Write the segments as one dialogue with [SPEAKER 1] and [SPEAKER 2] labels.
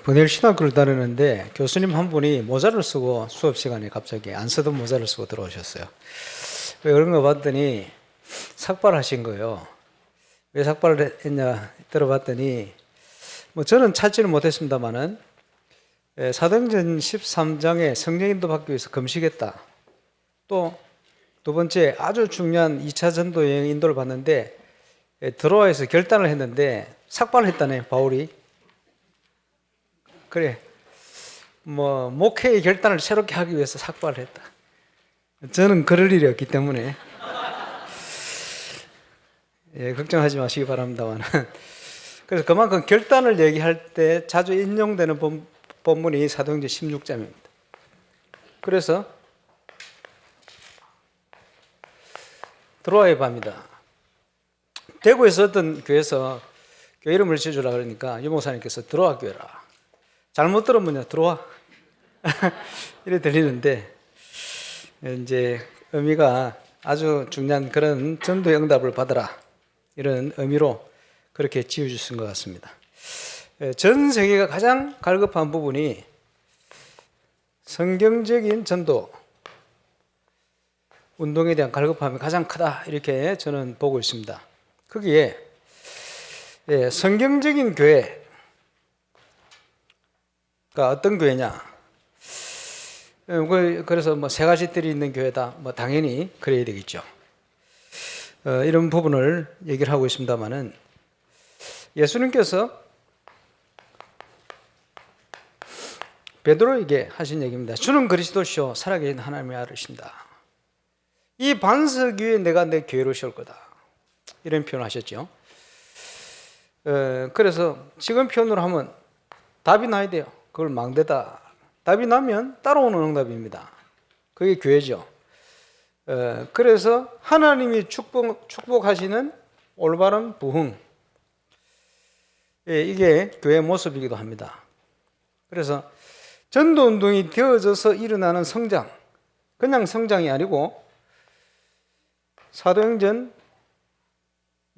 [SPEAKER 1] 번외 신학교를 다니는데 교수님 한 분이 모자를 쓰고 수업 시간에 갑자기 안 쓰던 모자를 쓰고 들어오셨어요. 왜 그런 거 봤더니 삭발하신 거예요. 왜 삭발을 했냐 들어봤더니 뭐 저는 찾지는 못했습니다만은 사도행전 13장에 성령인도 받기 위해서 금식했다. 또 두 번째 아주 중요한 2차 전도 여행 인도를 받는데 드로아에서 결단을 했는데 삭발을 했다네 바울이. 그래 뭐 목회의 결단을 새롭게 하기 위해서 삭발을 했다. 저는 그럴 일이 없기 때문에 걱정하지 마시기 바랍니다만 그래서 그만큼 결단을 얘기할 때 자주 인용되는 본문이 사도행전 16장입니다. 그래서 드로아의 밤이다. 대구에서 어떤 교회에서 교회 이름을 지어주라 그러니까 유 목사님께서 드로아 교회라. 잘못 들으면요 들어와 이래 들리는데 이제 의미가 아주 중요한 그런 전도의 응답을 받으라 이런 의미로 그렇게 지어주신 것 같습니다. 전 세계가 가장 갈급한 부분이 성경적인 전도 운동에 대한 갈급함이 가장 크다 이렇게 저는 보고 있습니다. 거기에 성경적인 교회가 어떤 교회냐? 그래서 뭐 세 가지 뜰이 있는 교회다. 뭐 당연히 그래야 되겠죠. 이런 부분을 얘기를 하고 있습니다만은 예수님께서 베드로에게 하신 얘기입니다. 주는 그리스도시요 살아계신 하나님의 아들이십니다. 이 반석 위에 내가 내 교회를 세울 거다. 이런 표현을 하셨죠. 그래서 지금 표현으로 하면 답이 나야 돼요. 그걸 망대다. 답이 나면 따라오는 응답입니다. 그게 교회죠. 그래서 하나님이 축복하시는 올바른 부흥. 이게 교회의 모습이기도 합니다. 그래서 전도운동이 되어져서 일어나는 성장. 그냥 성장이 아니고 사도행전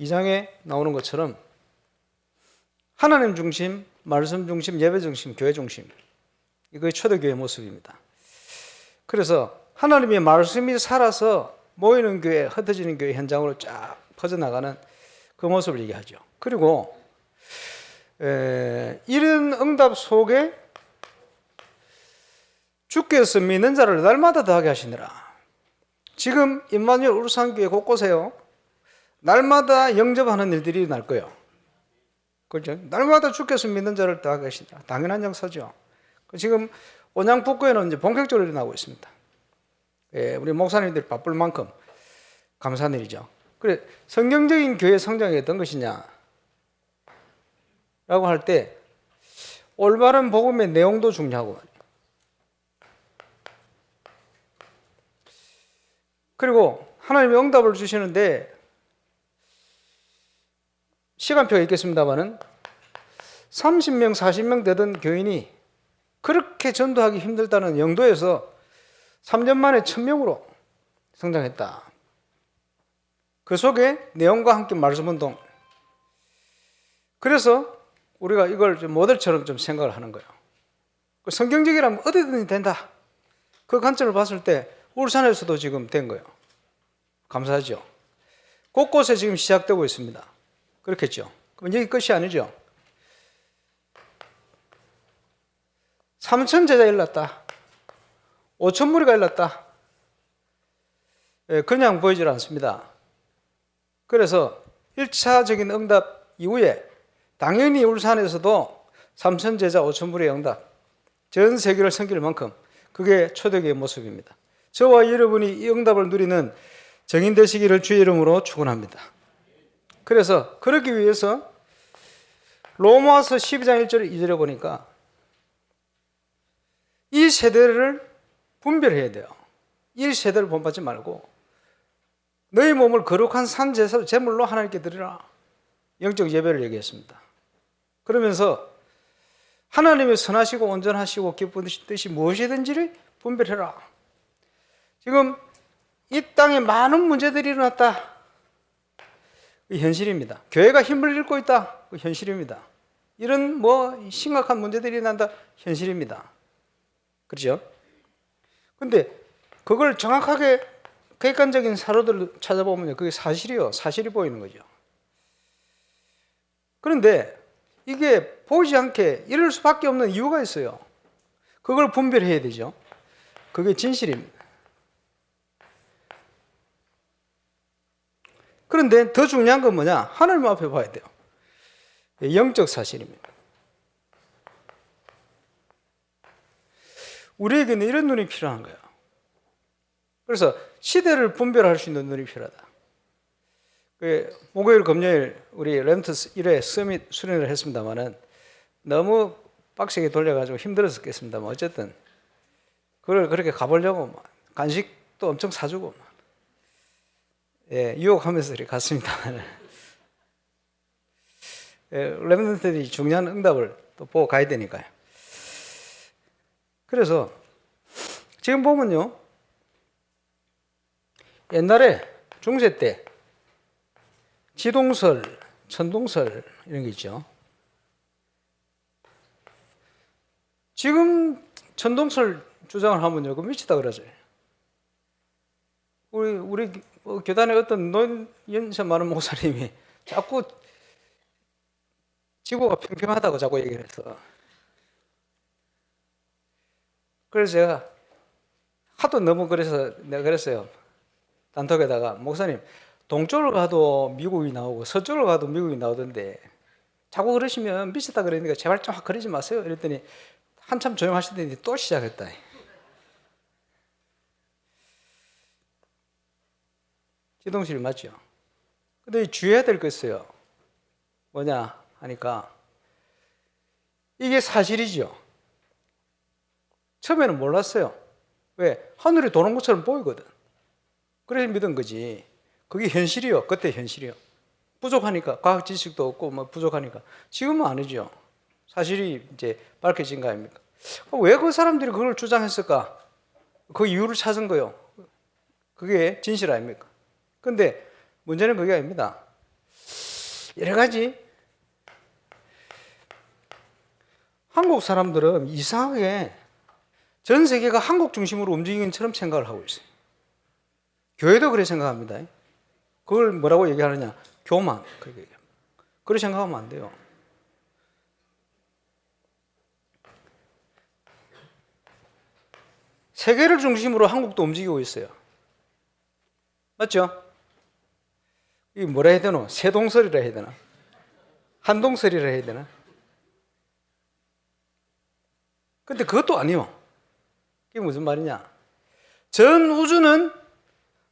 [SPEAKER 1] 2장에 나오는 것처럼 하나님 중심, 말씀 중심, 예배 중심, 교회 중심. 이거의 초대교회의 모습입니다. 그래서 하나님의 말씀이 살아서 모이는 교회, 흩어지는 교회 현장으로 쫙 퍼져나가는 그 모습을 얘기하죠. 그리고 이런 응답 속에 주께서 믿는 자를 날마다 더하게 하시느라. 지금 임마누엘 울산교회 곳곳에요. 날마다 영접하는 일들이 일어날 거예요. 그렇죠? 날마다 주께서 믿는 자를 더하게 하시니라. 당연한 역사죠. 지금 온양북구에는 이제 본격적으로 일어나고 있습니다. 우리 목사님들이 바쁠 만큼 감사한 일이죠. 그래, 성경적인 교회 성장이 어떤 것이냐? 라고 할 때, 올바른 복음의 내용도 중요하고, 그리고 하나님이 응답을 주시는데, 시간표가 있겠습니다만은 30명, 40명 되던 교인이 그렇게 전도하기 힘들다는 영도에서 3년 만에 1000명으로 성장했다. 그 속에 내용과 함께 말씀운동. 그래서 우리가 이걸 좀 모델처럼 좀 생각을 하는 거예요. 성경적이라면 어디든 된다. 그 관점을 봤을 때 울산에서도 지금 된 거예요. 감사하죠. 곳곳에 지금 시작되고 있습니다. 그렇겠죠. 그럼 여기 끝이 아니죠. 3,000 제자 일났다. 5,000 무리가 일났다. 그냥 보이질 않습니다. 그래서 1차적인 응답 이후에 당연히 울산에서도 3,000 제자 5,000 무리의 응답, 전 세계를 섬길 만큼 그게 초대교회의 모습입니다. 저와 여러분이 이 응답을 누리는 정인 되시기를 주의 이름으로 축원합니다. 그래서 그러기 위해서 로마서 12장 1절 2절에 보니까 이 세대를 분별해야 돼요. 이 세대를 본받지 말고 너희 몸을 거룩한 산 제물로 하나님께 드리라. 영적 예배를 얘기했습니다. 그러면서 하나님의 선하시고 온전하시고 기쁜 뜻이 무엇이든지를 분별해라. 지금 이 땅에 많은 문제들이 일어났다. 그 현실입니다. 교회가 힘을 잃고 있다. 그 현실입니다. 이런 뭐 심각한 문제들이 난다 현실입니다. 그렇죠? 근데 그걸 정확하게 객관적인 사료들을 찾아보면 그게 사실이 보이는 거죠. 그런데 이게 보이지 않게 이럴 수밖에 없는 이유가 있어요. 그걸 분별해야 되죠. 그게 진실입니다. 그런데 더 중요한 건 뭐냐? 하나님 앞에 봐야 돼요. 영적 사실입니다. 우리에게는 이런 눈이 필요한 거예요. 그래서 시대를 분별할 수 있는 눈이 필요하다. 목요일, 금요일 우리 렘트 1회 서밋 수련을 했습니다만은 너무 빡세게 돌려가지고 힘들었겠습니다만 어쨌든 그걸 그렇게 가보려고 간식도 엄청 사주고 유혹하면서 이렇게 갔습니다. 렘넌트들이 중요한 응답을 또 보고 가야 되니까요. 그래서 지금 보면요, 옛날에 중세 때 지동설, 천동설 이런 게 있죠. 지금 천동설 주장을 하면요, 그 미치다 그러죠. 우리 교단에 어떤 연세 많은 목사님이 자꾸 지구가 평평하다고 자꾸 얘기를 해서, 그래서 제가 하도 너무 그래서 내가 그랬어요. 단톡에다가 목사님 동쪽으로 가도 미국이 나오고 서쪽으로 가도 미국이 나오던데 자꾸 그러시면 미쳤다 그러니까 제발 좀 그러지 마세요. 이랬더니 한참 조용하시더니 또 시작했다. 지동실이 맞죠? 근데 주의해야 될 거 있어요. 뭐냐 하니까 이게 사실이죠. 처음에는 몰랐어요. 왜? 하늘이 도는 것처럼 보이거든. 그래서 믿은 거지. 그게 현실이요. 그때 현실이요. 부족하니까 과학 지식도 없고 뭐 부족하니까. 지금은 아니죠. 사실이 이제 밝혀진 거 아닙니까? 왜 그 사람들이 그걸 주장했을까? 그 이유를 찾은 거요. 그게 진실 아닙니까? 근데 문제는 그게 아닙니다. 여러 가지 한국 사람들은 이상하게 전 세계가 한국 중심으로 움직이는 것처럼 생각을 하고 있어요. 교회도 그렇게 생각합니다. 그걸 뭐라고 얘기하느냐? 교만. 그렇게 생각하면 안 돼요. 세계를 중심으로 한국도 움직이고 있어요. 맞죠? 이 뭐라 해야 되나? 세동설이라 해야 되나? 한동설이라 해야 되나? 근데 그것도 아니요. 그게 무슨 말이냐? 전 우주는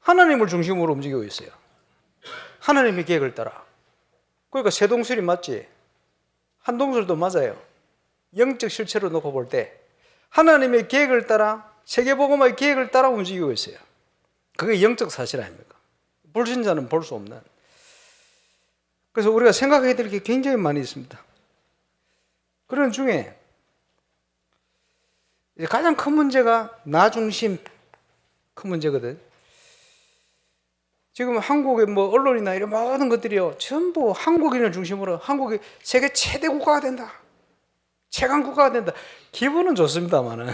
[SPEAKER 1] 하나님을 중심으로 움직이고 있어요. 하나님의 계획을 따라. 그러니까 세동설이 맞지. 한동설도 맞아요. 영적 실체로 놓고 볼 때 하나님의 계획을 따라 세계복음화의 계획을 따라 움직이고 있어요. 그게 영적 사실 아닙니까? 불신자는 볼 수 없는. 그래서 우리가 생각해야 될 게 굉장히 많이 있습니다. 그런 중에 가장 큰 문제가 나 중심 큰 문제거든. 지금 한국의 뭐 언론이나 이런 모든 것들이요 전부 한국인을 중심으로 한국이 세계 최대 국가가 된다, 최강 국가가 된다. 기분은 좋습니다만은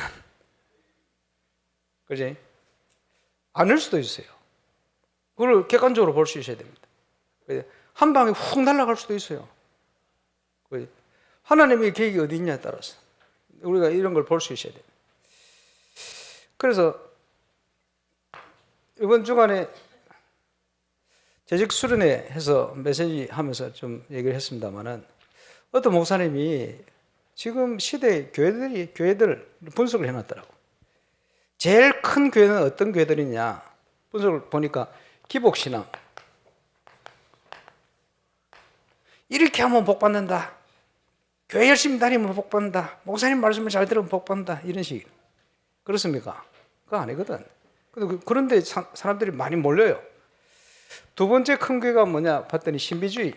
[SPEAKER 1] 그지? 아닐 수도 있어요. 그걸 객관적으로 볼 수 있어야 됩니다. 한 방에 훅 날아갈 수도 있어요. 하나님의 계획이 어디 있냐에 따라서 우리가 이런 걸 볼 수 있어야 돼요. 그래서 이번 주간에 재직 수련회 해서 메시지 하면서 좀 얘기를 했습니다만은 어떤 목사님이 지금 시대 교회들 분석을 해놨더라고. 제일 큰 교회는 어떤 교회들이냐 분석을 보니까 기복신앙. 이렇게 하면 복 받는다. 교회 열심히 다니면 복 받는다. 목사님 말씀을 잘 들으면 복 받는다. 이런 식. 그렇습니까? 그거 아니거든. 그런데 사람들이 많이 몰려요. 두 번째 큰 교회가 뭐냐 봤더니 신비주의.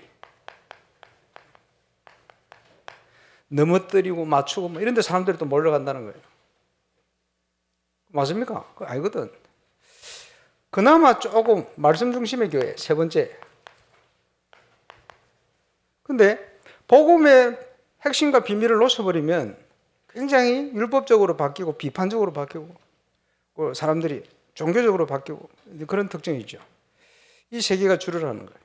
[SPEAKER 1] 넘어뜨리고 맞추고 뭐 이런 데 사람들이 또 몰려간다는 거예요. 맞습니까? 그거 아니거든. 그나마 조금 말씀 중심의 교회 세 번째. 근데 복음의 핵심과 비밀을 놓쳐버리면 굉장히 율법적으로 바뀌고 비판적으로 바뀌고 사람들이 종교적으로 바뀌고 그런 특징이 있죠. 이 세계가 줄으라는 거예요.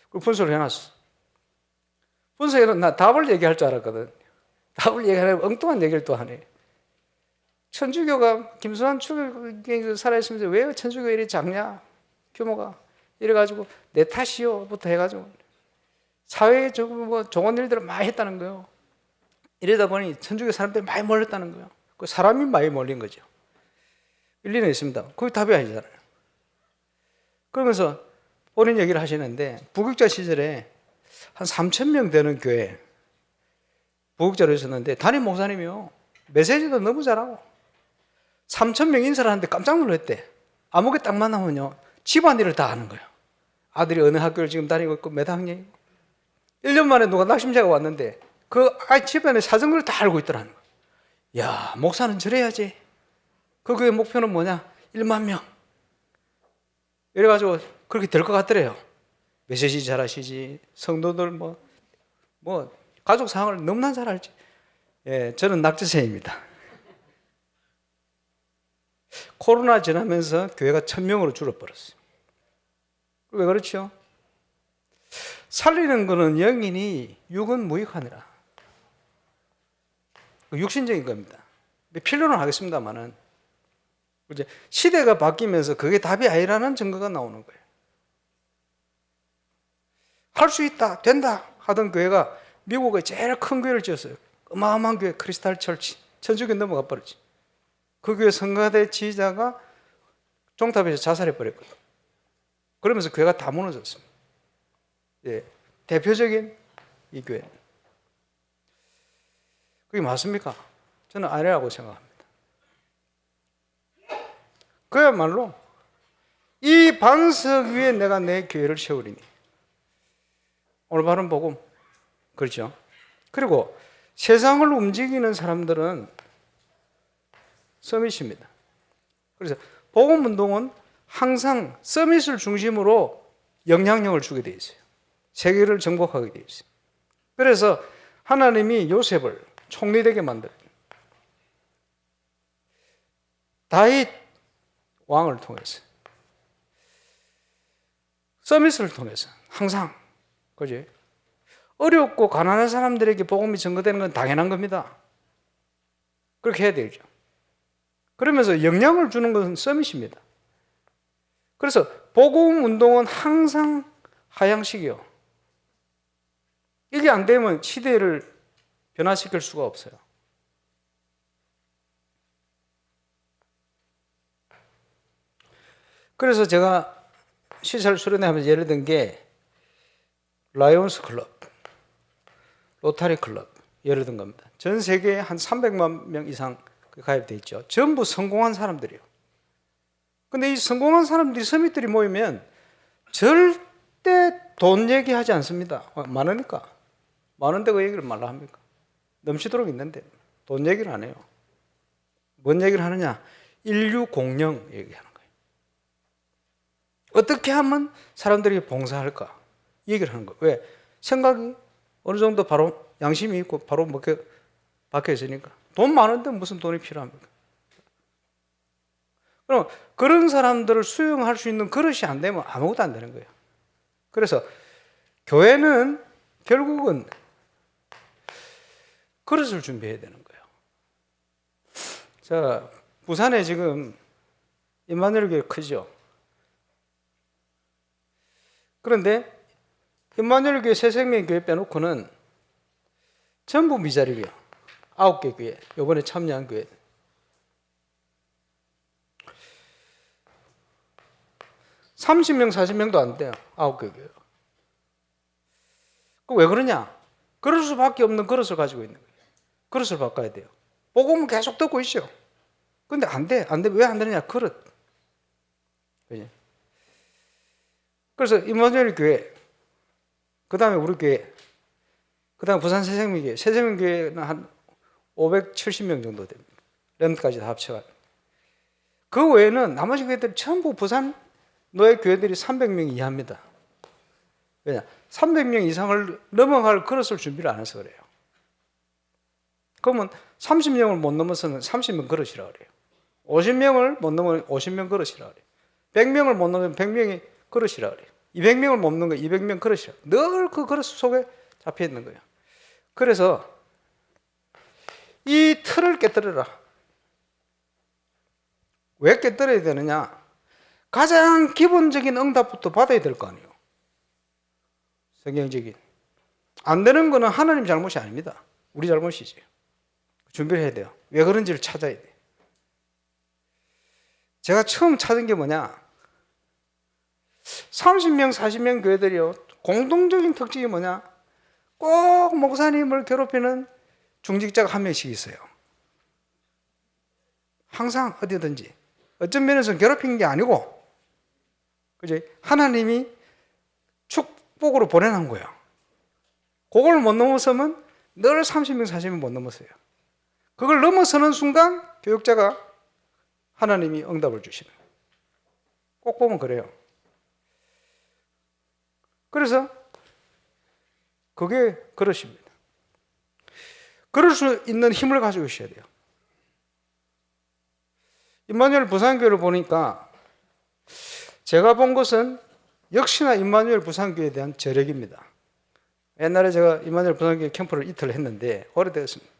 [SPEAKER 1] 그 분석을 해놨어. 분석에는 나 답을 얘기할 줄 알았거든. 답을 얘기하려면 엉뚱한 얘기를 또 하네. 천주교가 김수환 추격이 살아있으면서 왜 천주교가 이리 작냐? 규모가. 이래가지고 내 탓이요부터 해가지고 사회에 뭐 좋은 일들을 많이 했다는 거예요. 이러다 보니 천주교 사람들이 많이 몰렸다는 거예요. 그 사람이 많이 몰린 거죠. 일리는 있습니다. 그게 답이 아니잖아요. 그러면서 본인 얘기를 하시는데 부국자 시절에 한 3,000명 되는 교회 부국자로 있었는데 담임 목사님이요. 메시지도 너무 잘하고 3,000명 인사를 하는데 깜짝 놀랐대. 아무개 딱 만나면요. 집안일을 다 하는 거예요. 아들이 어느 학교를 지금 다니고 있고 몇 학년이고 1년 만에 누가 낙심자가 왔는데 그 아이 집안의 사정을 다 알고 있더라는 거예요. 야, 목사는 저래야지. 그 교회 목표는 뭐냐? 1만 명. 이래가지고 그렇게 될 것 같더래요. 메시지 잘하시지. 성도들 뭐 가족 상황을 너무나 잘 알지. 예, 저는 낙제생입니다. 코로나 지나면서 교회가 1,000명으로 줄어버렸어요. 왜 그렇죠? 살리는 것은 영이니 육은 무익하니라. 육신적인 겁니다. 필요는 하겠습니다만은 이제 시대가 바뀌면서 그게 답이 아니라는 증거가 나오는 거예요. 할 수 있다, 된다 하던 교회가 미국의 제일 큰 교회를 지었어요. 어마어마한 교회, 크리스탈 철치. 천주교 넘어가 버렸지. 그 교회 성가대 지휘자가 종탑에서 자살해 버렸거든요. 그러면서 교회가 다 무너졌습니다. 예, 대표적인 이 교회. 그게 맞습니까? 저는 아니라고 생각합니다. 그야말로 이 반석 위에 내가 내 교회를 세우리니. 올바른 복음. 그렇죠? 그리고 세상을 움직이는 사람들은 서밋입니다. 그래서 복음 운동은 항상 서밋을 중심으로 영향력을 주게 돼 있어요. 세계를 정복하게 돼 있어요. 그래서 하나님이 요셉을 총리되게 만들어요. 다윗 왕을 통해서 서밋을 통해서 항상 그지? 어렵고 가난한 사람들에게 복음이 전거되는 건 당연한 겁니다. 그렇게 해야 되죠. 그러면서 영향을 주는 것은 서밋입니다. 그래서 복음 운동은 항상 하향식이요. 이게 안 되면 시대를 변화시킬 수가 없어요. 그래서 제가 시설 수련회하면서 예를 든 게 라이온스 클럽, 로타리 클럽 예를 든 겁니다. 전 세계에 한 300만 명 이상 가입돼 있죠. 전부 성공한 사람들이에요. 근데 이 성공한 사람들이 서밋들이 모이면 절대 돈 얘기하지 않습니다. 많으니까. 많은데 그 얘기를 말라 합니까? 넘치도록 있는데 돈 얘기를 안 해요. 뭔 얘기를 하느냐? 인류 공영 얘기하는 거예요. 어떻게 하면 사람들이 봉사할까? 얘기를 하는 거예요. 왜? 생각이 어느 정도 바로 양심이 있고 바로 박혀 있으니까. 돈 많은데 무슨 돈이 필요합니까? 그럼 그런 사람들을 수용할 수 있는 그릇이 안 되면 아무것도 안 되는 거예요. 그래서 교회는 결국은 그릇을 준비해야 되는 거예요. 자, 부산에 지금 임마누엘 교회 크죠? 그런데 임마누엘 교회 새생명 교회 빼놓고는 전부 미자립이에요. 9개 교회. 이번에 참여한 교회. 30명, 40명도 안 돼요. 9개 교회. 왜 그러냐? 그럴 수밖에 없는 그릇을 가지고 있는 거예요. 그릇을 바꿔야 돼요. 복음은 계속 듣고 있어요. 근데 안 돼. 안 돼. 왜 안 되느냐? 그릇. 그죠? 그래서 임마누엘 교회, 그 다음에 우리 교회, 그 다음에 부산 새생명교회. 새생명교회는 한 570명 정도 됩니다. 랜드까지 다 합쳐가지고. 그 외에는 나머지 교회들이 전부 부산 노예 교회들이 300명 이하입니다. 왜냐? 300명 이상을 넘어갈 그릇을 준비를 안 해서 그래요. 그러면 30명을 못 넘어서는 30명 그릇이라 그래요. 50명을 못 넘으면 50명 그릇이라 그래요. 100명을 못 넘으면 100명이 그릇이라 그래요. 200명을 못 넘는 거 200명 그릇이라. 늘 그 그릇 속에 잡혀 있는 거예요. 그래서 이 틀을 깨뜨려라. 왜 깨뜨려야 되느냐? 가장 기본적인 응답부터 받아야 될 거 아니에요. 성경적인. 안 되는 거는 하나님 잘못이 아닙니다. 우리 잘못이지. 준비를 해야 돼요. 왜 그런지를 찾아야 돼요. 제가 처음 찾은 게 뭐냐? 30명, 40명 교회들이요. 공동적인 특징이 뭐냐? 꼭 목사님을 괴롭히는 중직자가 한 명씩 있어요. 항상 어디든지. 어떤 면에서는 괴롭힌 게 아니고, 그지? 하나님이 축복으로 보내놓은 거예요. 그걸 못 넘어서면 늘 30명, 40명 못 넘었어요. 그걸 넘어서는 순간 교육자가 하나님이 응답을 주시는 거예요. 꼭 보면 그래요. 그래서 그게 그릇입니다. 그럴 수 있는 힘을 가지고 있어야 돼요. 임마누엘 부산교회를 보니까 제가 본 것은 역시나 임마누엘 부산교회에 대한 저력입니다. 옛날에 제가 임마누엘 부산교회 캠프를 이틀 했는데 오래되었습니다.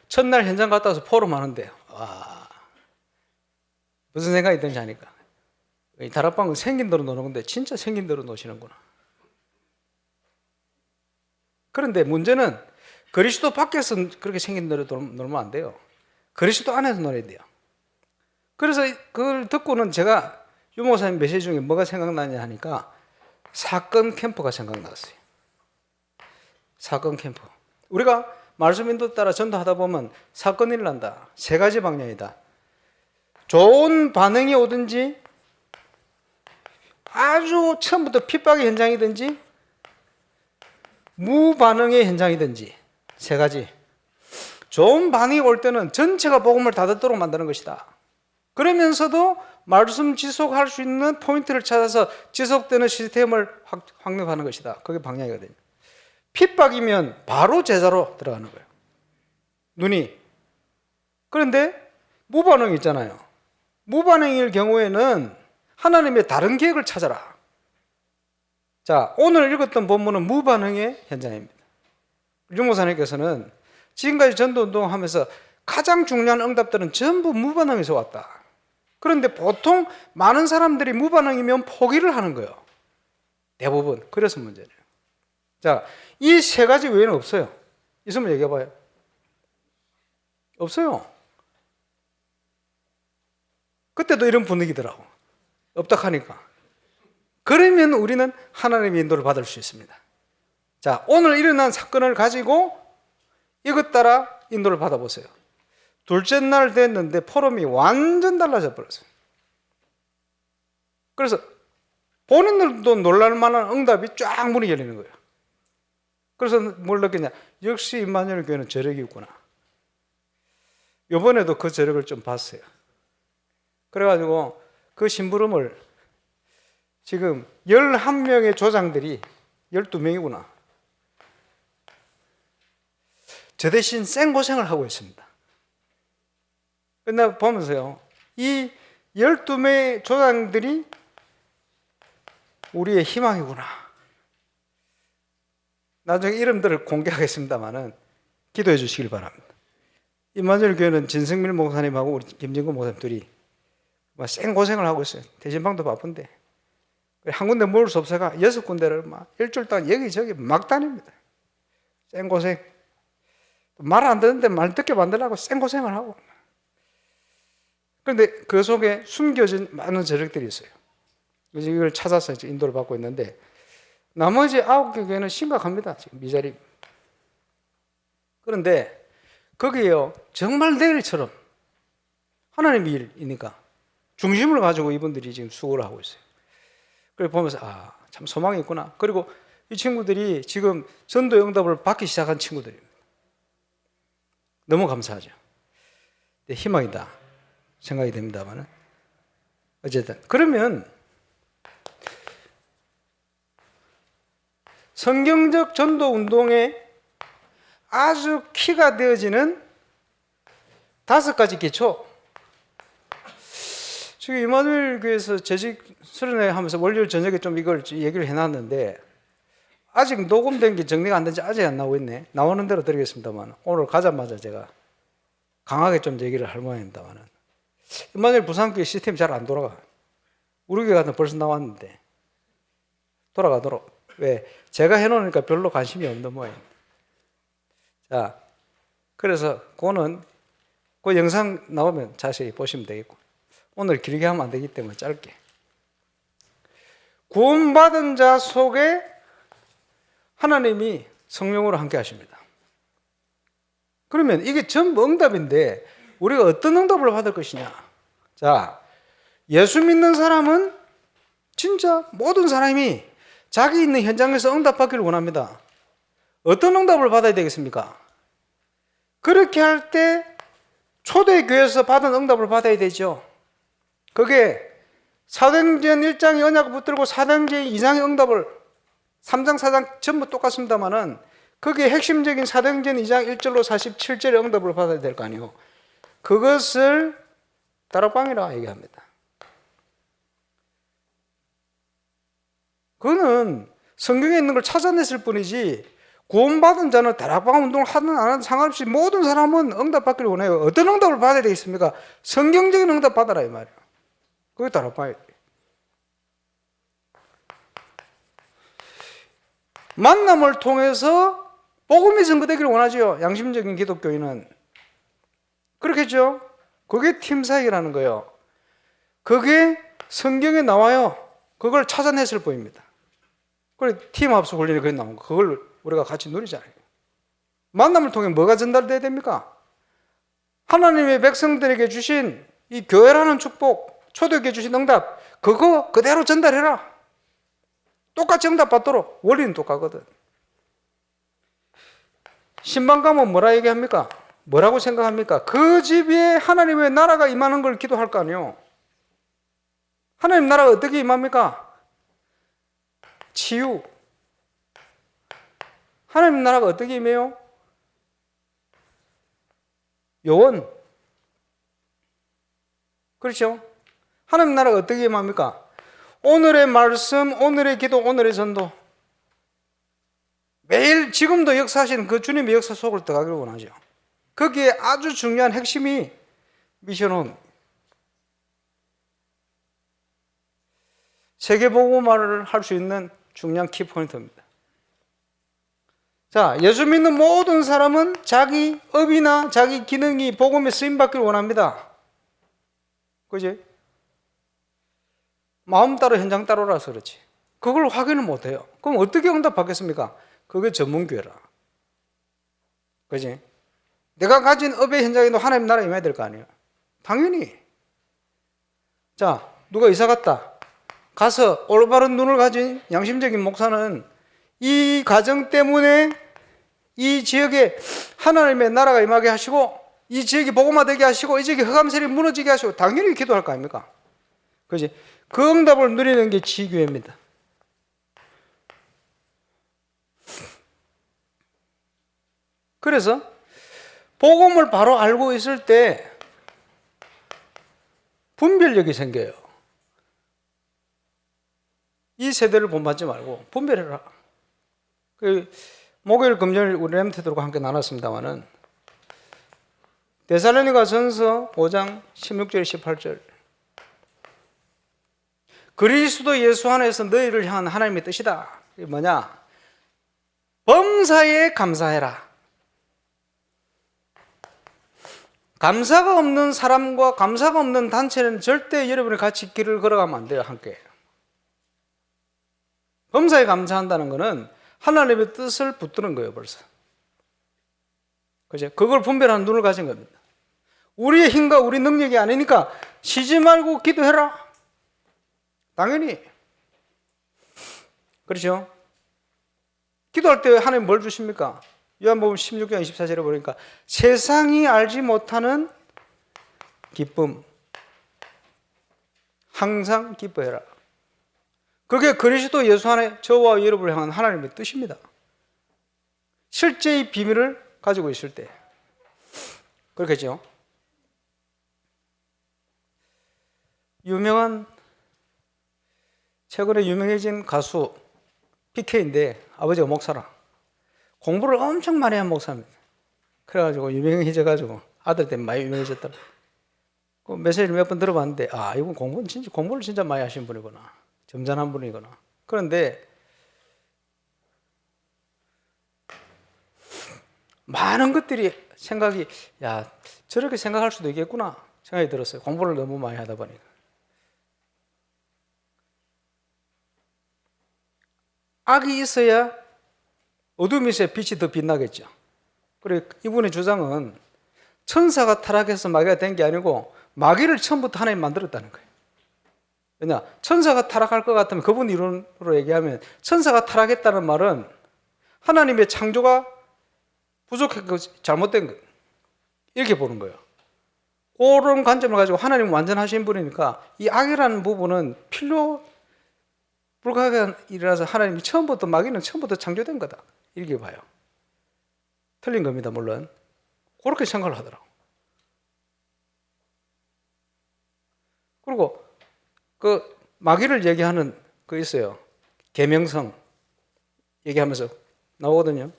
[SPEAKER 1] 첫날 현장 갔다 와서 포럼 하는데 와, 무슨 생각이 드는지 아니까 이 다락방은 생긴 대로 노는 건데 진짜 생긴 대로 노시는구나. 그런데 문제는 그리스도 밖에서 그렇게 생긴 대로 놀면 안 돼요. 그리스도 안에서 놀아야 돼요. 그래서 그걸 듣고는 제가 유목사님 메시지 중에 뭐가 생각나냐 하니까 사건 캠프가 생각났어요. 사건 캠프. 우리가 말씀 인도 따라 전도하다 보면 사건이 일어난다. 세 가지 방향이다. 좋은 반응이 오든지 아주 처음부터 핍박의 현장이든지 무반응의 현장이든지 세 가지. 좋은 반응이 올 때는 전체가 복음을 다 듣도록 만드는 것이다. 그러면서도 말씀 지속할 수 있는 포인트를 찾아서 지속되는 시스템을 확립하는 것이다. 그게 방향이거든요. 핍박이면 바로 제자로 들어가는 거예요. 눈이. 그런데 무반응이 있잖아요. 무반응일 경우에는 하나님의 다른 계획을 찾아라. 자, 오늘 읽었던 본문은 무반응의 현장입니다. 유목사님께서는 지금까지 전도운동을 하면서 가장 중요한 응답들은 전부 무반응에서 왔다. 그런데 보통 많은 사람들이 무반응이면 포기를 하는 거예요. 대부분. 그래서 문제예요. 자, 이 세 가지 외에는 없어요. 있으면 얘기해봐요. 없어요. 그때도 이런 분위기더라고. 없다 하니까. 그러면 우리는 하나님의 인도를 받을 수 있습니다. 자, 오늘 일어난 사건을 가지고 이것 따라 인도를 받아보세요. 둘째 날 됐는데 포럼이 완전 달라져 버렸어요. 그래서 본인들도 놀랄 만한 응답이 쫙 문이 열리는 거예요. 그래서 뭘 느꼈냐? 역시 임마누엘 교회는 저력이 있구나. 이번에도 그 저력을 좀 봤어요. 그래가지고 그 심부름을 지금 11명의 조장들이 12명이구나. 저 대신 생고생을 하고 있습니다. 끝나 보면서요. 이 12명의 조장들이 우리의 희망이구나. 나중에 이름들을 공개하겠습니다만은 기도해 주시길 바랍니다. 임마누엘 교회는 진승밀 목사님하고 우리 김진구 목사님 둘이 막 생고생을 하고 있어요. 대신방도 바쁜데. 한 군데 모을 수 없어가 6군데를 막 일주일 동안 여기저기 막 다닙니다. 생고생. 말 안 듣는데 말 듣게 만들라고 생고생을 하고. 그런데 그 속에 숨겨진 많은 저력들이 있어요. 그래서 이걸 찾아서 이제 인도를 받고 있는데 나머지 9개 교회는 심각합니다. 지금 미자리. 그런데 거기에요. 정말 내일처럼 하나님의 일이니까 중심을 가지고 이분들이 지금 수고를 하고 있어요. 그래 보면서 참 소망이 있구나. 그리고 이 친구들이 지금 전도의 응답을 받기 시작한 친구들입니다. 너무 감사하죠. 희망이다 생각이 됩니다만 어쨌든 그러면 성경적 전도 운동에 아주 키가 되어지는 5가지 기초. 지금 이마누엘 교회에서 재직 수련회 하면서 월요일 저녁에 좀 이걸 얘기를 해놨는데 아직 녹음된 게 정리가 안 된 지 아직 안 나오고 있네. 나오는 대로 드리겠습니다만 오늘 가자마자 제가 강하게 좀 얘기를 할 모양입니다만 이마누엘 부산교회 시스템이 잘 안 돌아가. 우리 교회 같은 벌써 나왔는데 돌아가도록. 왜? 제가 해놓으니까 별로 관심이 없는 모양입니다. 자, 그래서 그거는 그 영상 나오면 자세히 보시면 되겠고 오늘 길게 하면 안 되기 때문에 짧게. 구원받은 자 속에 하나님이 성령으로 함께 하십니다. 그러면 이게 전부 응답인데 우리가 어떤 응답을 받을 것이냐? 자, 예수 믿는 사람은 진짜 모든 사람이 자기 있는 현장에서 응답받기를 원합니다. 어떤 응답을 받아야 되겠습니까? 그렇게 할 때 초대교회에서 받은 응답을 받아야 되죠. 그게 사도행전 1장의 언약을 붙들고 사도행전 2장의 응답을 3장 4장 전부 똑같습니다만은 그게 핵심적인 사도행전 2장 1절로 47절의 응답을 받아야 될 거 아니에요. 그것을 다락방이라고 얘기합니다. 그거는 성경에 있는 걸 찾아냈을 뿐이지 구원받은 자는 다락방 운동을 하든 안 하든 상관없이 모든 사람은 응답받기를 원해요. 어떤 응답을 받아야 되겠습니까? 성경적인 응답 받아라 이 말이에요. 그게 다락방이에요. 만남을 통해서 복음이 전거되기를 원하죠. 양심적인 기독교인은. 그렇겠죠? 그게 팀사역이라는 거예요. 그게 성경에 나와요. 그걸 찾아냈을 뿐입니다. 그래 팀합수 훈련이 그게 나온 거. 그걸 우리가 같이 누리잖아요. 만남을 통해 뭐가 전달돼야 됩니까? 하나님의 백성들에게 주신 이 교회라는 축복, 초대교회 주신 응답, 그거 그대로 전달해라. 똑같이 응답 받도록. 원리는 똑같거든. 신방 가면 뭐라 얘기합니까? 뭐라고 생각합니까? 그 집에 하나님의 나라가 임하는 걸 기도할 거 아니에요. 하나님 나라가 어떻게 임합니까? 치유. 하나님 나라가 어떻게 임해요? 요원. 그렇죠? 하나님 나라가 어떻게 임합니까? 오늘의 말씀, 오늘의 기도, 오늘의 전도. 매일 지금도 역사하시는 그 주님의 역사 속을 들어가기를 원하죠. 거기에 아주 중요한 핵심이 미션홈. 세계복음화를 할 수 있는 중요한 키포인트입니다. 자, 예수 믿는 모든 사람은 자기 업이나 자기 기능이 복음에 쓰임받기를 원합니다. 그지? 마음 따로 현장 따로라서 그렇지. 그걸 확인을 못해요. 그럼 어떻게 응답받겠습니까? 그게 전문교회라. 그지? 내가 가진 업의 현장에도 하나님 나라 임해야 될 거 아니에요. 당연히. 자, 누가 이사 갔다. 가서 올바른 눈을 가진 양심적인 목사는 이 가정 때문에 이 지역에 하나님의 나라가 임하게 하시고 이 지역이 복음화되게 하시고 이 지역이 흑암세력이 무너지게 하시고 당연히 기도할 거 아닙니까? 그지? 그 응답을 누리는 게 지교회입니다. 그래서 복음을 바로 알고 있을 때 분별력이 생겨요. 이 세대를 본받지 말고 분별해라. 목요일, 금요일 우리 렘트들과 함께 나눴습니다만은 데살로니가 전서 5장 16절, 18절. 그리스도 예수 안에서 너희를 향한 하나님의 뜻이다. 이게 뭐냐? 범사에 감사해라. 감사가 없는 사람과 감사가 없는 단체는 절대 여러분이 같이 길을 걸어가면 안 돼요, 함께. 범사에 감사한다는 것은 하나님의 뜻을 붙드는 거예요, 벌써. 그죠? 그걸 분별하는 눈을 가진 겁니다. 우리의 힘과 우리 능력이 아니니까 쉬지 말고 기도해라. 당연히. 그렇죠? 기도할 때 하나님 뭘 주십니까? 요한복음 16장 24절에 보니까 세상이 알지 못하는 기쁨. 항상 기뻐해라. 그게 그리스도 예수 안에 저와 여러분을 향한 하나님의 뜻입니다. 실제의 비밀을 가지고 있을 때 그렇겠죠. 최근에 유명해진 가수 PK인데 아버지가 목사라. 공부를 엄청 많이 한 목사입니다. 그래가지고 유명해져가지고 아들 때문에 많이 유명해졌더라. 그 메시지를 몇 번 들어봤는데 이분 공부를 진짜 많이 하신 분이구나. 점잖은 분이구나. 그런데 많은 것들이 생각이 저렇게 생각할 수도 있겠구나 생각이 들었어요. 공부를 너무 많이 하다 보니까. 악이 있어야 어둠이 있어야 빛이 더 빛나겠죠. 그리고 이분의 주장은 천사가 타락해서 마귀가 된 게 아니고 마귀를 처음부터 하나님 만들었다는 거예요. 왜냐? 천사가 타락할 것 같으면 그분 이론으로 얘기하면 천사가 타락했다는 말은 하나님의 창조가 부족했고 잘못된 거예요. 이렇게 보는 거예요. 그런 관점을 가지고 하나님은 완전하신 분이니까 이 악이라는 부분은 필요 불가한 일이라서 하나님이 마귀는 처음부터 창조된 거다. 이렇게 봐요. 틀린 겁니다, 물론. 그렇게 생각을 하더라고. 그리고 그 마귀를 얘기하는 거 있어요. 계명성 얘기하면서 나오거든요.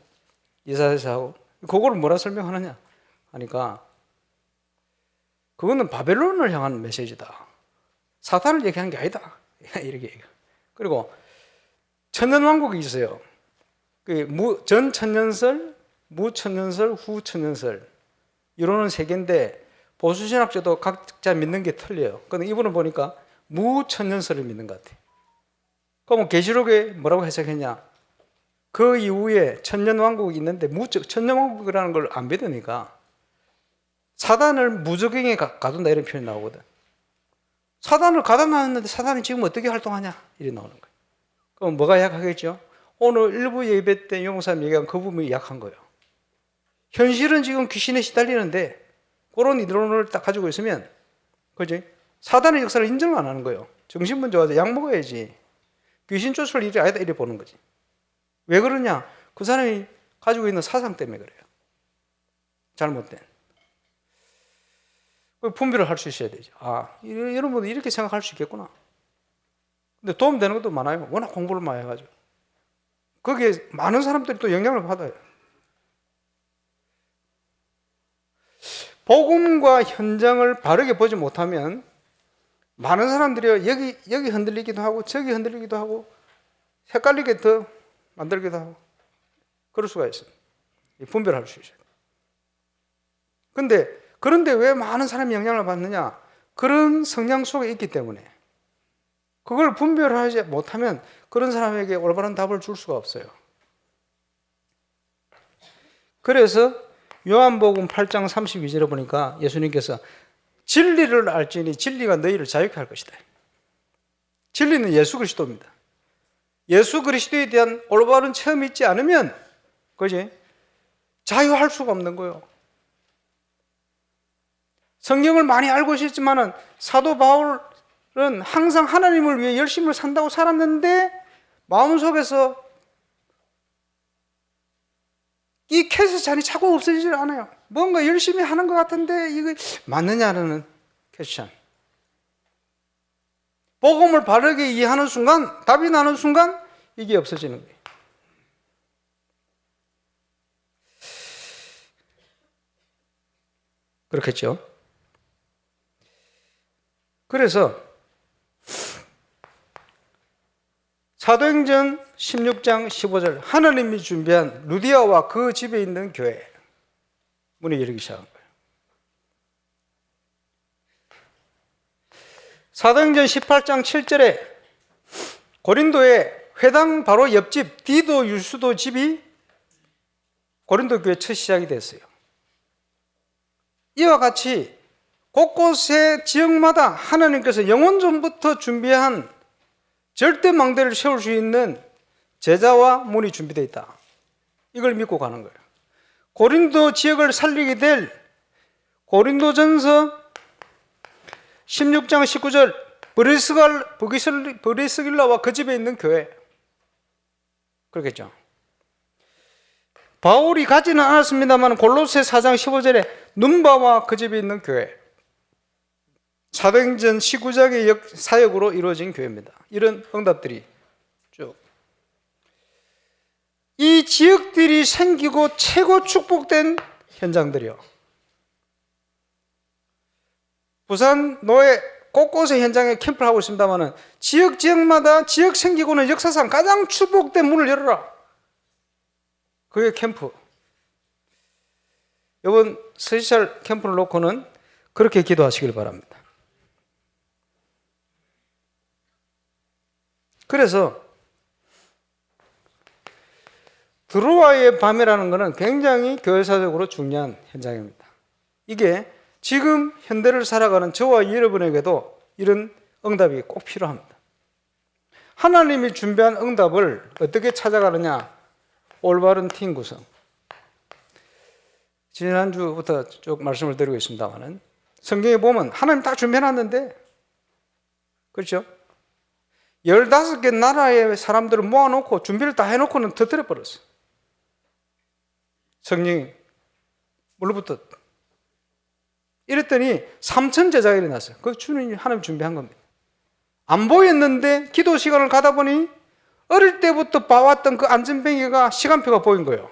[SPEAKER 1] 이사야서하고. 그거를 뭐라 설명하느냐 하니까 그거는 바벨론을 향한 메시지다. 사탄을 얘기하는 게 아니다. 이렇게 얘기해요. 그리고 천년왕국이 있어요. 전천년설, 무천년설, 후천년설 이론은 세 개인데 보수신학자도 각자 믿는 게 틀려요. 그런데 이분은 보니까 무천년설을 믿는 것 같아요. 그럼 계시록에 뭐라고 해석했냐? 그 이후에 천년왕국이 있는데 천년왕국이라는 걸 안 믿으니까 사단을 무적행에 가둔다 이런 표현이 나오거든. 사단을 가둬놨는데 사단이 지금 어떻게 활동하냐 이래 나오는 거예요. 그럼 뭐가 약하겠죠? 오늘 일부 예배 때 용사님 얘기한 그 부분이 약한 거예요. 현실은 지금 귀신에 시달리는데 그런 이론을 딱 가지고 있으면 그지? 사단의 역사를 인정을 안 하는 거예요. 정신분 좋아서 약 먹어야지. 귀신 쫓을 일이 아니다 이래 보는 거지. 왜 그러냐? 그 사람이 가지고 있는 사상 때문에 그래요. 잘못된. 분별을 할 수 있어야 되죠. 이런 분들 이렇게 생각할 수 있겠구나. 근데 도움되는 것도 많아요. 워낙 공부를 많이 해가지고. 거기에 많은 사람들이 또 영향을 받아요. 복음과 현장을 바르게 보지 못하면 많은 사람들이 여기 흔들리기도 하고 저기 흔들리기도 하고 헷갈리게 더 만들기도 하고 그럴 수가 있어요. 분별할 수 있어요. 그런데 왜 많은 사람이 영향을 받느냐? 그런 성향 속에 있기 때문에 그걸 분별하지 못하면 그런 사람에게 올바른 답을 줄 수가 없어요. 그래서 요한복음 8장 32절에 보니까 예수님께서 진리를 알지니 진리가 너희를 자유케 할 것이다. 진리는 예수 그리스도입니다. 예수 그리스도에 대한 올바른 체험이 있지 않으면 그지? 자유할 수가 없는 거예요. 성경을 많이 알고 있었지만은 사도 바울은 항상 하나님을 위해 열심히 산다고 살았는데 마음속에서 이 캐스찬이 자꾸 없어지질 않아요. 뭔가 열심히 하는 것 같은데 이거 맞느냐는 캐스찬. 복음을 바르게 이해하는 순간, 답이 나는 순간 이게 없어지는 거예요. 그렇겠죠? 그래서 사도행전 16장 15절 하나님이 준비한 루디아와 그 집에 있는 교회 문이 열리기 시작한 거예요. 사도행전 18장 7절에 고린도의 회당 바로 옆집 디도 유수도 집이 고린도 교회 첫 시작이 됐어요. 이와 같이 곳곳의 지역마다 하나님께서 영원전부터 준비한 절대 망대를 세울 수 있는 제자와 문이 준비되어 있다. 이걸 믿고 가는 거예요. 고린도 지역을 살리게 될 고린도전서 16장 19절 브리스길라와 그 집에 있는 교회. 그렇겠죠. 바울이 가지는 않았습니다만 골로새 4장 15절에 눈바와 그 집에 있는 교회. 사도행전 19장의 사역으로 이루어진 교회입니다. 이런 응답들이 쭉. 이 지역들이 생기고 최고 축복된 현장들이요. 부산 노예 곳곳의 현장에 캠프를 하고 있습니다만 지역마다 지역 생기고는 역사상 가장 축복된 문을 열어라. 그게 캠프. 이번 스페셜 캠프를 놓고는 그렇게 기도하시길 바랍니다. 그래서 드로아의 밤이라는 것은 굉장히 교회사적으로 중요한 현장입니다. 이게 지금 현대를 살아가는 저와 여러분에게도 이런 응답이 꼭 필요합니다. 하나님이 준비한 응답을 어떻게 찾아가느냐? 올바른 팀 구성. 지난주부터 쭉 말씀을 드리고 있습니다만 성경에 보면 하나님 다 준비해놨는데, 그렇죠? 15개 나라의 사람들을 모아놓고 준비를 다 해놓고는 터뜨려 버렸어요. 성령이 물로부터 이랬더니 3천 제자가 일어났어요. 그 주님이 하나님 준비한 겁니다. 안 보였는데 기도 시간을 가다 보니 어릴 때부터 봐왔던 그 안전뱅이가 시간표가 보인 거예요.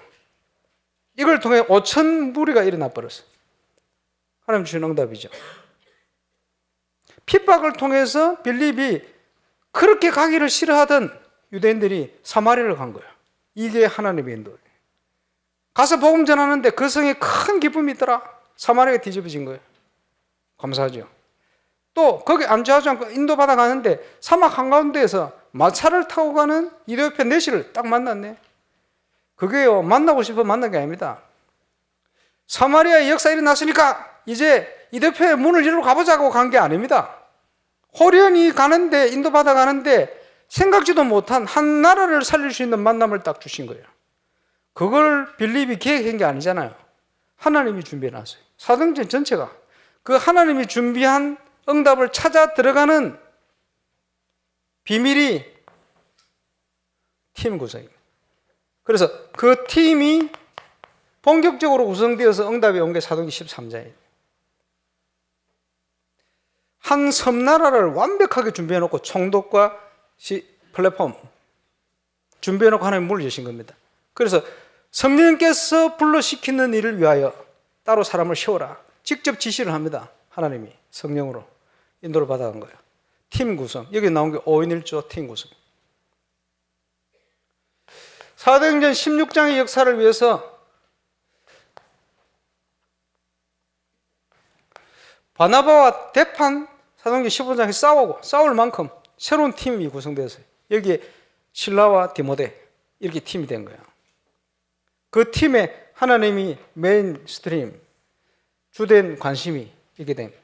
[SPEAKER 1] 이걸 통해 5천 무리가 일어나 버렸어요. 하나님 주신 응답이죠. 핍박을 통해서 빌립이 그렇게 가기를 싫어하던 유대인들이 사마리아를 간 거예요. 이게 하나님의 인도예요. 가서 복음 전하는데 그 성에 큰 기쁨이 있더라. 사마리아가 뒤집어진 거예요. 감사하죠. 또 거기 안주하지 않고 인도받아 가는데 사막 한가운데에서 마차를 타고 가는 이디오피아 내시를 딱 만났네. 그게요, 만나고 싶어 만난 게 아닙니다. 사마리아의 역사 일어났으니까 이제 이디오피아의 문을 열러 가보자고 간 게 아닙니다. 호련히 가는데, 인도받아 가는데 생각지도 못한 한 나라를 살릴 수 있는 만남을 딱 주신 거예요. 그걸 빌립이 계획한 게 아니잖아요. 하나님이 준비해놨어요. 사도행전 전체가 그 하나님이 준비한 응답을 찾아 들어가는 비밀이 팀 구성입니다. 그래서 그 팀이 본격적으로 구성되어서 응답이 온 게 사도행전 13장이에요. 한 섬나라를 완벽하게 준비해놓고 총독과 플랫폼 준비해놓고 하나님 문을 여신 겁니다. 그래서 성령께서 불러시키는 일을 위하여 따로 사람을 세워라. 직접 지시를 합니다. 하나님이 성령으로 인도를 받아간 거예요. 팀 구성. 여기 나온 게 5인 1조 팀 구성. 사도행전 16장의 역사를 위해서 바나바와 대판 사도행전 15장에 싸울 만큼 새로운 팀이 구성되었어요. 여기에 실라와 디모데 이렇게 팀이 된 거예요. 그 팀에 하나님이 메인스트림, 주된 관심이 있게 됩니다.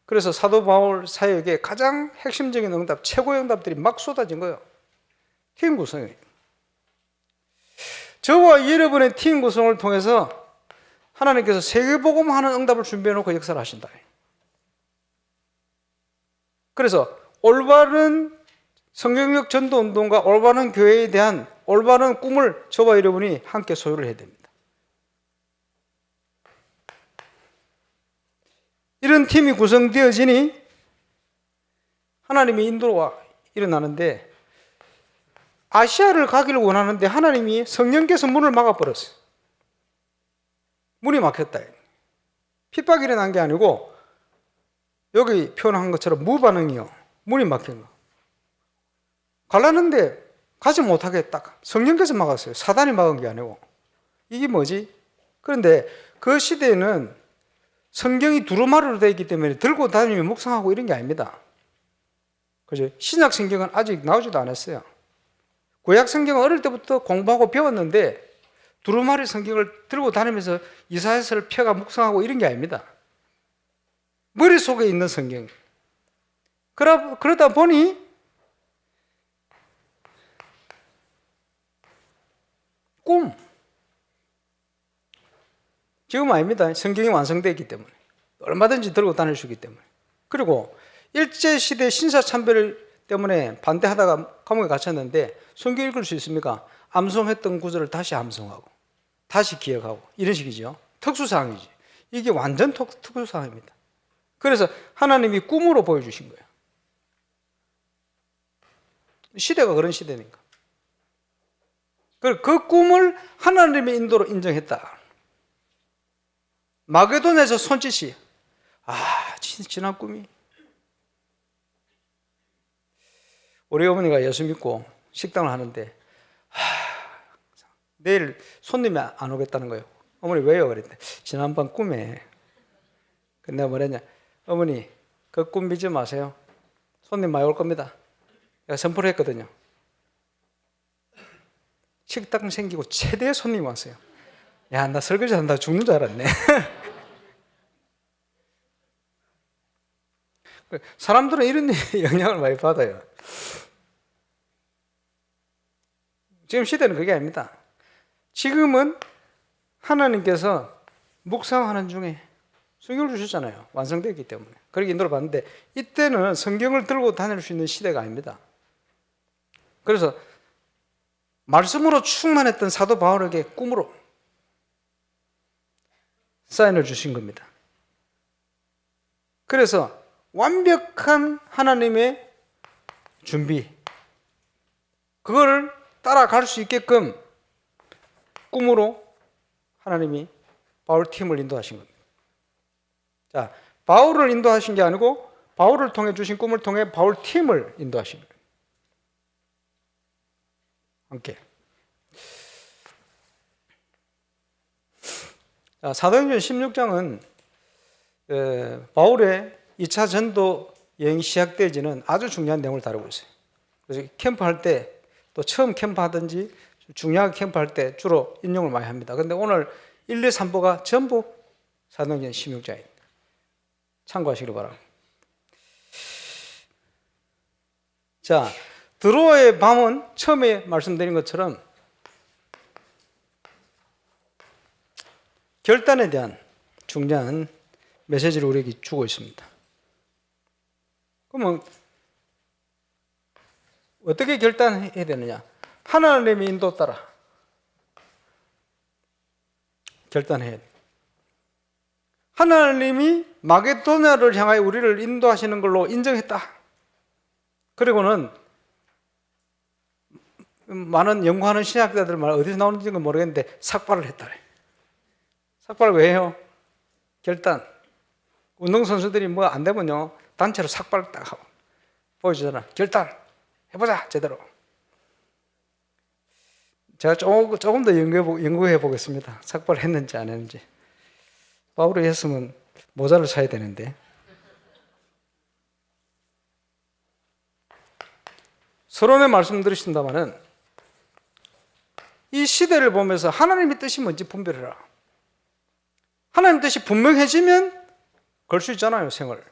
[SPEAKER 1] 그래서 사도 바울 사역에 가장 핵심적인 응답, 최고의 응답들이 막 쏟아진 거예요. 팀 구성이에요. 저와 여러분의 팀 구성을 통해서 하나님께서 세계복음하는 응답을 준비해놓고 역사를 하신다. 그래서 올바른 성경적 전도운동과 올바른 교회에 대한 올바른 꿈을 저와 여러분이 함께 소유를 해야 됩니다. 이런 팀이 구성되어지니 하나님의 인도가 일어나는데 아시아를 가기를 원하는데 하나님이 성령께서 문을 막아버렸어요. 문이 막혔다. 핍박이 일어난 게 아니고 여기 표현한 것처럼 무반응이요. 문이 막힌 거. 가려는데 가지 못하게 딱 성령께서 막았어요. 사단이 막은 게 아니고. 이게 뭐지? 그런데 그 시대에는 성경이 두루마리로 되어 있기 때문에 들고 다니며 묵상하고 이런 게 아닙니다. 그죠? 신약 성경은 아직 나오지도 않았어요. 구약 성경은 어릴 때부터 공부하고 배웠는데 두루마리 성경을 들고 다니면서 이사야서를 펴가 묵상하고 이런 게 아닙니다. 머릿속에 있는 성경. 그러다 보니 꿈. 지금 아닙니다. 성경이 완성되어 있기 때문에. 얼마든지 들고 다닐 수 있기 때문에. 그리고 일제시대 신사참배 때문에 반대하다가 감옥에 갇혔는데 성경 읽을 수 있습니까? 암송했던 구절을 다시 암송하고 다시 기억하고 이런 식이죠. 특수사항이지. 이게 완전 특수사항입니다. 그래서 하나님이 꿈으로 보여주신 거예요. 시대가 그런 시대니까. 그 꿈을 하나님의 인도로 인정했다. 마게도나에서 손짓이 지난 꿈이. 우리 어머니가 예수 믿고 식당을 하는데 내일 손님이 안 오겠다는 거예요. 어머니 왜요? 그랬는데 지난밤 꿈에 내가 뭐랬냐, 어머니 그 꿈 믿지 마세요. 손님 많이 올 겁니다. 내가 선포를 했거든요. 식당 생기고 최대 손님 왔어요. 야, 나 설거지 한다 죽는 줄 알았네. 사람들은 이런 영향을 많이 받아요. 지금 시대는 그게 아닙니다. 지금은 하나님께서 묵상하는 중에 성경을 주셨잖아요. 완성되었기 때문에. 그렇게 인도를 받는데 이때는 성경을 들고 다닐 수 있는 시대가 아닙니다. 그래서 말씀으로 충만했던 사도 바울에게 꿈으로 사인을 주신 겁니다. 그래서 완벽한 하나님의 준비, 그걸 따라갈 수 있게끔 꿈으로 하나님이 바울 팀을 인도하신 겁니다. 자, 바울을 인도하신 게 아니고 바울을 통해 주신 꿈을 통해 바울 팀을 인도하신 거예요. 함께. 자, 사도행전 16장은 바울의 2차 전도 여행이 시작되지는 아주 중요한 내용을 다루고 있어요. 그래서 캠프할 때, 또 처음 캠프하든지 중요하게 캠프할 때 주로 인용을 많이 합니다. 그런데 오늘 1, 2, 3부가 전부 사도행전 16장입니다. 참고하시길 바랍니다. 자, 드로아의 밤은 처음에 말씀드린 것처럼 결단에 대한 중요한 메시지를 우리에게 주고 있습니다. 그러면 어떻게 결단해야 되느냐? 하나님의 인도 따라 결단해야 돼. 하나님이 마게도냐를 향하여 우리를 인도하시는 걸로 인정했다. 그리고는 많은 연구하는 신학자들 말 어디서 나오는지는 모르겠는데 삭발을 했다래. 삭발을 왜 해요? 결단. 운동선수들이 뭐 안 되면요 단체로 삭발을 딱 하고 보여주잖아. 결단 해보자 제대로. 제가 조금 더 연구해 보겠습니다. 삭발을 했는지 안 했는지. 바울이 했으면 모자를 사야 되는데. 서론에 말씀드리신다마는 이 시대를 보면서 하나님의 뜻이 뭔지 분별해라. 하나님의 뜻이 분명해지면 걸 수 있잖아요, 생을.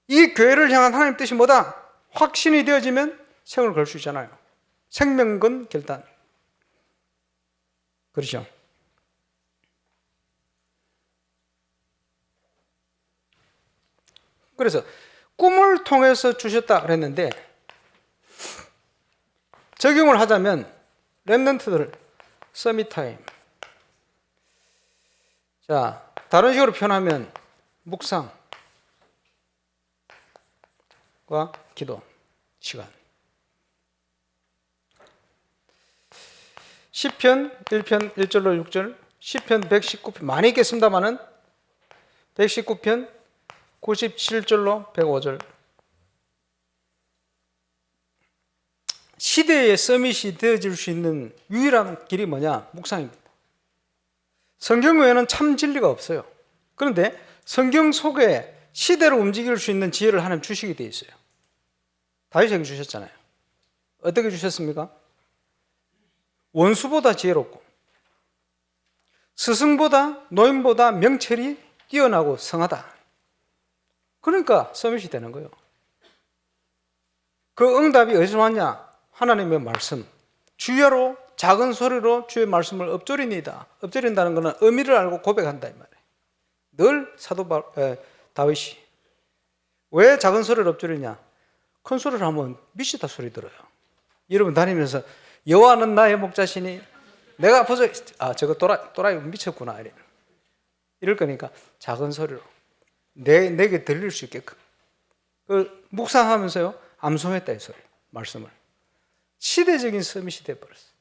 [SPEAKER 1] 이 교회를 향한 하나님의 뜻이 뭐다? 확신이 되어지면 생을 걸 수 있잖아요. 생명건 결단. 그렇죠? 그래서 꿈을 통해서 주셨다 그랬는데 적용을 하자면 렘넌트들 서밋타임. 자, 다른 식으로 표현하면 묵상과 기도 시간. 시편 1편 1절로 6절, 시편 119편 많이 읽겠습니다만은 119편 97절로 105절. 시대의 서밋이 되어질 수 있는 유일한 길이 뭐냐? 묵상입니다. 성경 외에는 참 진리가 없어요. 그런데 성경 속에 시대를 움직일 수 있는 지혜를 하나님 주시게 돼 있어요. 다윗에게 주셨잖아요. 어떻게 주셨습니까? 원수보다 지혜롭고 스승보다 노인보다 명철이 뛰어나고 성하다. 그러니까 서밋이 되는 거예요. 그 응답이 어디서 왔냐? 하나님의 말씀. 주야로 작은 소리로 주의 말씀을 엎조리니다. 엎조린다는 것은 의미를 알고 고백한다 이 말이에요. 늘 다윗이 왜 작은 소리를 엎드리냐? 큰 소리를 하면 미치다 소리 들어요. 여러분 다니면서 여호와는 나의 목자시니 내가 보자. 저거 또라이 미쳤구나. 이럴 거니까 작은 소리로 내게 들릴 수 있게끔. 묵상하면서요 암송했다 이 소리 말씀을. 시대적인 서밋이 되어버렸어요.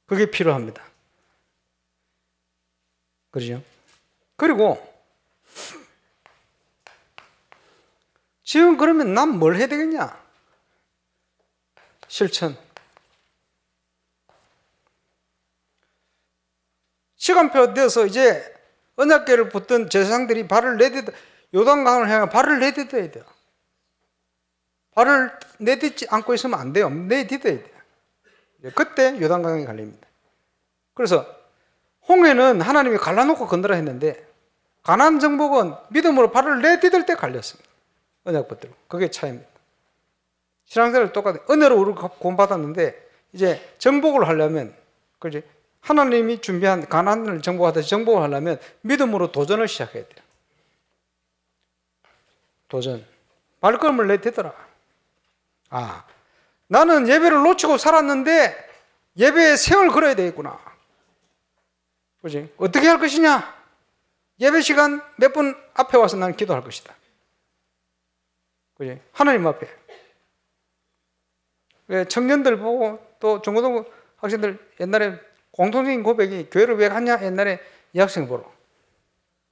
[SPEAKER 1] 그게 필요합니다. 그렇죠? 그리고 지금 그러면 난 뭘 해야 되겠냐? 실천. 시간표 되어서 이제 언약궤를 붙든 제사장들이 발을 내딛어 요단강을 향해 발을 내딛어야 돼요. 발을 내딛지 않고 있으면 안 돼요. 내딛어야 돼요. 그때 요단강이 갈립니다. 그래서 홍해는 하나님이 갈라놓고 건너라 했는데 가나안 정복은 믿음으로 발을 내딛을 때 갈렸습니다. 언약 붙들고. 그게 차이입니다. 신앙생활 똑같아요. 은혜로 우리가 구원받았는데 이제 정복을 하려면 그렇지? 하나님이 준비한 가나안을 정복하듯이 정복을 하려면 믿음으로 도전을 시작해야 돼요. 도전. 발걸음을 내딛어라. 나는 예배를 놓치고 살았는데 예배에 세월 걸어야 되겠구나. 그렇지? 어떻게 할 것이냐? 예배 시간 몇 분 앞에 와서 나는 기도할 것이다. 그렇지? 하나님 앞에. 청년들 보고 또 중고등부 학생들 옛날에 공통적인 고백이 교회를 왜 갔냐? 옛날에 여학생 보러,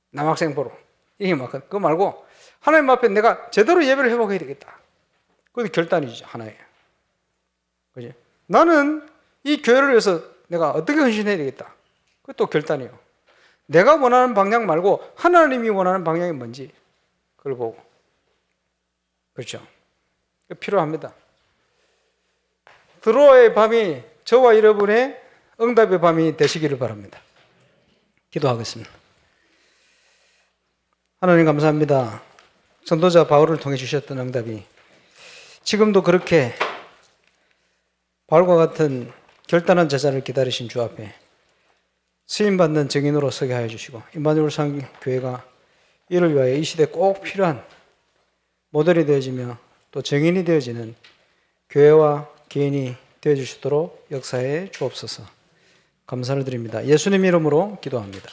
[SPEAKER 1] 남학생 보러. 이게 막 그거 말고 하나님 앞에 내가 제대로 예배를 회복해야 되겠다. 그게 결단이죠, 하나예요. 그지? 나는 이 교회를 위해서 내가 어떻게 헌신해야 되겠다. 그것도 결단이에요. 내가 원하는 방향 말고 하나님이 원하는 방향이 뭔지 그걸 보고. 그렇죠? 필요합니다. 드로아의 밤이 저와 여러분의 응답의 밤이 되시기를 바랍니다. 기도하겠습니다. 하나님 감사합니다. 전도자 바울을 통해 주셨던 응답이 지금도 그렇게 바울과 같은 결단한 제자를 기다리신 주 앞에 쓰임받는 증인으로 서게 하여 주시고 임마누엘 상교회가 이를 위하여 이 시대에 꼭 필요한 모델이 되어지며 또 증인이 되어지는 교회와 개인이 되어주시도록 역사해 주옵소서. 감사를 드립니다. 예수님 이름으로 기도합니다.